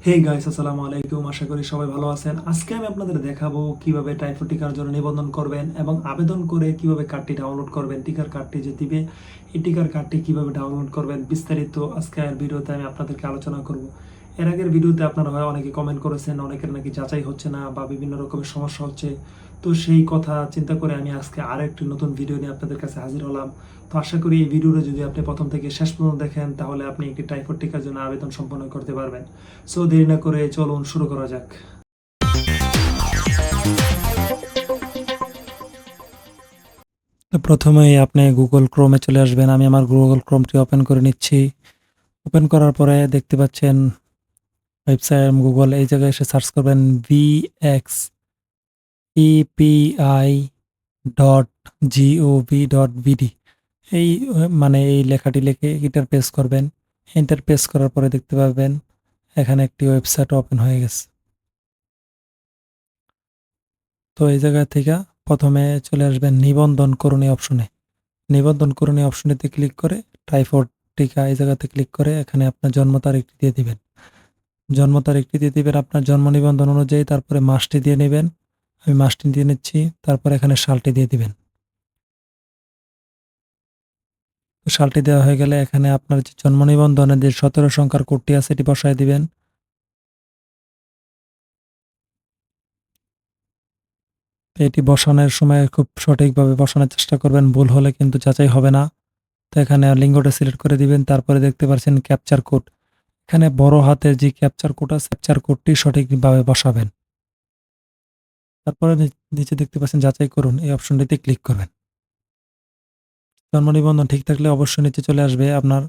Hey guys, আসসালামু আলাইকুম। আশা করি সবাই ভালো আছেন। আজকে আমি আপনাদের দেখাবো কিভাবে টাইফয়েড টিকার জন্য নিবন্ধন করবেন এবং আবেদন করে কিভাবে কার্ডটি ডাউনলোড করবেন। টিকার কার্ডটি যে দিবে, এই টিকার কার্ডটি কিভাবে ডাউনলোড করবেন বিস্তারিত আজকের ভিডিওতে আমি আপনাদেরকে আলোচনা করব। এর আগের ভিডিওতে আপনারা হয় অনেকে কমেন্ট করেছেন, অনেকের নাকি যাচাই হচ্ছে না বা বিভিন্ন রকমের সমস্যা হচ্ছে। তো সেই কথা চিন্তা করে আমি আজকে আরেকটি নতুন ভিডিও নিয়ে আপনাদের কাছে হাজির হলাম। তো আশা করি এই ভিডিওটা যদি আপনি প্রথম থেকে শেষ পর্যন্ত দেখেন, তাহলে আপনি একটি টাইফয়েড টিকার জন্য আবেদন সম্পন্ন করতে পারবেন। সো দেরি না করে চলুন শুরু করা যাক। তো প্রথমেই আপনি গুগল ক্রোমে চলে আসবেন। আমি আমার গুগল ক্রোমটি ওপেন করে নিচ্ছি। ওপেন করার পরে দেখতে পাচ্ছেন ওয়েবসাইট গুগল, এই জায়গায় এসে সার্চ করবেন vxepi.gov.bd। এই মানে এই লেখাটি লিখে এন্টার প্রেস করবেন। এন্টার প্রেস করার পরে দেখতে পাবেন এখানে একটি ওয়েবসাইট ওপেন হয়ে গেছে। তো এই জায়গা থেকে প্রথমে চলে আসবেন নিবন্ধন করণী অপশনে। নিবন্ধন করণী অপশনেতে ক্লিক করে টাইফয়েড টিকা এই জায়গাতে ক্লিক করে এখানে আপনার জন্ম তারিখটি দিয়ে দিবেন। জন্ম তারিখটি দিয়ে দিবেন আপনার জন্ম নিবন্ধন অনুযায়ী, তারপরে মাসটি দিয়ে নেবেন। আমি মাসটি দিয়ে নিচ্ছি, তারপর এখানে সালটি দিয়ে দিবেন। তো সালটি দেওয়া হয়ে গেলে এখানে আপনার যে জন্ম নিবন্ধনের যে 17 সংখ্যার কোডটি আছে এটি বসায় দিবেন। তো এটি বসানোর সময় খুব সঠিকভাবে বসানোর চেষ্টা করবেন, ভুল হলে কিন্তু যাচাই হবে না। তো এখানে লিঙ্গটা সিলেক্ট করে দিবেন। তারপরে দেখতে পাচ্ছেন ক্যাপচার কোড। এখানে বড় হাতের যে ক্যাপচার কোড আছে, ক্যাপচার কোডটি সঠিকভাবে বসাবেন। তারপরে নিচে দেখতে পাচ্ছেন যাচাই করুন, এই অপশনটিতে ক্লিক করবেন। জন্ম নিবন্ধন ঠিক থাকলে অবশ্যই নিচে চলে আসবে আপনার।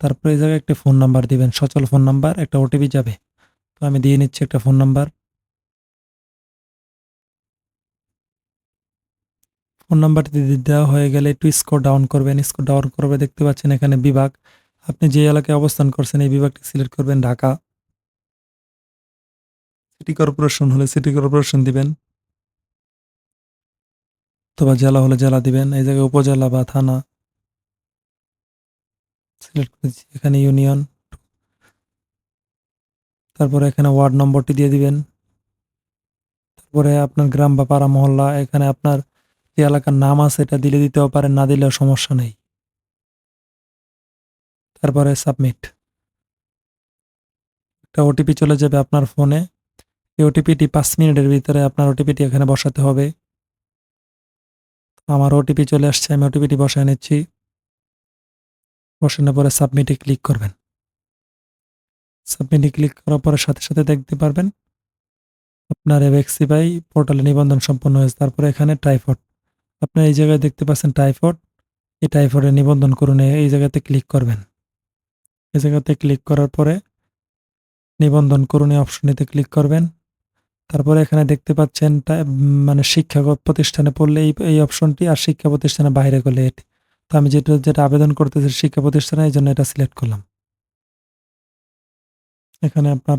তারপরে এই জায়গায় একটা ফোন নাম্বার দিবেন, সচল ফোন নাম্বার, একটা ওটিপি যাবে। তো আমি দিয়ে নিচ্ছি একটা ফোন নাম্বার। ফোন নাম্বারটি দেওয়া হয়ে গেলে একটু স্ক্রল ডাউন করবেন। স্ক্রল ডাউন করবে দেখতে পাচ্ছেন এখানে বিভাগ। আপনি যে এলাকায় অবস্থান করছেন এই বিভাগটি সিলেক্ট করবেন ঢাকা। সিটি কর্পোরেশন হলে সিটি কর্পোরেশন দিবেন, অথবা জেলা হলে জেলা দিবেন। এই জায়গায় উপজেলা বা থানা সিলেক্ট করেছি, এখানে ইউনিয়ন। তারপরে এখানে ওয়ার্ড নম্বরটি দিয়ে দিবেন। তারপরে আপনার গ্রাম বা পাড়া মহল্লা, এখানে আপনার যে এলাকার নাম আছে এটা দিলে দিতেও পারেন, না দিলেও সমস্যা নেই। তারপরে সাবমিট। একটা ওটিপি চলে যাবে আপনার ফোনে। এই ওটিপিটি 5 মিনিটের ভিতরে আপনার ওটিপিটি এখানে বসাতে হবে। আমার ওটিপি চলে আসছে, আমি ওটিপিটি বসায় নিচ্ছি। বসানোর পরে সাবমিটে ক্লিক করবেন। সাবমিটে ক্লিক করার পরে সাথে সাথে দেখতে পারবেন আপনার এভেক্সিবাই পোর্টালে নিবন্ধন সম্পন্ন হয়েছে। তারপরে এখানে টাইফয়েড, আপনার এই জায়গায় দেখতে পাচ্ছেন টাইফয়েড, এই টাইফয়েডের নিবন্ধন করুন, এই জায়গাতে ক্লিক করবেন। এই জায়গাতে ক্লিক করার পরে নিবন্ধন করুন এই অপশনটিতে ক্লিক করবেন। তারপরে এখানে দেখতে পাচ্ছেন মানে শিক্ষাগত প্রতিষ্ঠানে পড়লে এই অপশনটি, আর শিক্ষা প্রতিষ্ঠানের বাইরে করলে এটি। তো আমি যেটা আবেদন করতেছি শিক্ষা প্রতিষ্ঠানে, এই জন্য এটা সিলেক্ট করলাম। এখানে আপনার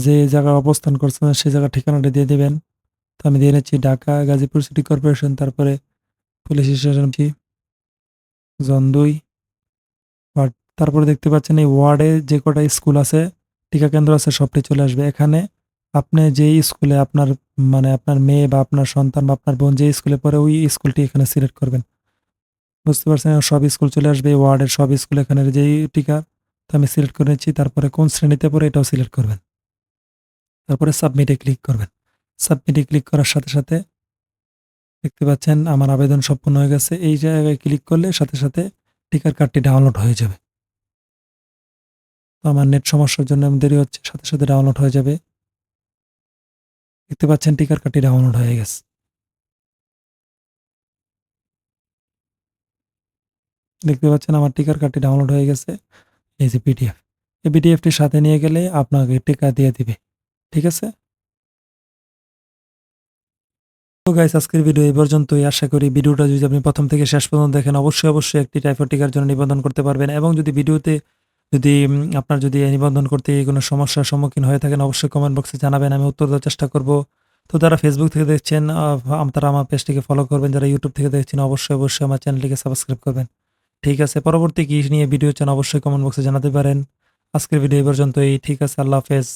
যে জায়গায় অবস্থান করছেন সেই জায়গার ঠিকানাটা দিয়ে দিবেন। তো আমি দিয়ে নিচ্ছি ঢাকা গাজীপুর সিটি কর্পোরেশন। তারপরে পুলিশ স্টেশন জন ২ ওয়ার্ড। তারপরে দেখতে পাচ্ছেন এই ওয়ার্ডে যে কটা স্কুল আছে, টিকা কেন্দ্র আছে, সবটি চলে আসবে। এখানে আপনি যেই স্কুলে আপনার মানে আপনার মেয়ে বা আপনার সন্তান বা আপনার বোন যে স্কুলে পড়ে ওই স্কুলটি এখানে সিলেক্ট করবেন। বুঝতে পারছেন? সব স্কুল চলে আসবে। এই ওয়ার্ডের সব স্কুল এখানের যেই টিকা, তো আমি সিলেক্ট করে নিচ্ছি। তারপরে কোন শ্রেণীতে পড়ে এটাও সিলেক্ট করবেন। তারপরে সাবমিটে ক্লিক করবেন। সাবমিটে ক্লিক করার সাথে সাথে দেখতে পাচ্ছেন আমার আবেদন সম্পূর্ণ হয়ে গেছে। এই জায়গায় ক্লিক করলে সাথে সাথে টিকার কার্ডটি ডাউনলোড হয়ে যাবে। তো আমার নেট সমস্যার জন্য দেরি হচ্ছে, সাথে সাথে ডাউনলোড হয়ে যাবে। দেখতে পাচ্ছেন টিকার কার্ডটি ডাউনলোড হয়ে গেছে। দেখতে পাচ্ছেন আমার টিকার কার্ডটি ডাউনলোড হয়ে গেছে। এই যে পিডিএফ। এই পিডিএফটির সাথে নিয়ে গেলে আপনাকে টিকা দিয়ে দিবে। ঠিক আছে? তো গাইস, আজকের ভিডিও এই পর্যন্তই। আশা করি ভিডিওটা যদি আপনি প্রথম থেকে শেষ পর্যন্ত দেখেন, অবশ্যই একটি টাইফয়েড টিকার জন্য নিবন্ধন করতে পারবেন। এবং যদি ভিডিওতে যদি আপনার যদি এই নিবন্ধন করতে গিয়ে কোনো সমস্যার সম্মুখীন হয়ে থাকেন, অবশ্যই কমেন্ট বক্সে জানাবেন, আমি উত্তর দেওয়ার চেষ্টা করব। তো যারা ফেসবুক থেকে দেখছেন তারা আমার পেজটিকে ফলো করবেন। যারা ইউটিউব থেকে দেখছেন অবশ্যই আমার চ্যানেলটিকে সাবস্ক্রাইব করবেন। ঠিক আছে? পরবর্তী কি নিয়ে ভিডিও চান অবশ্যই কমেন্ট বক্সে জানাতে পারেন। আজকের ভিডিও এই পর্যন্তই। ঠিক আছে, আল্লাহ হাফেজ।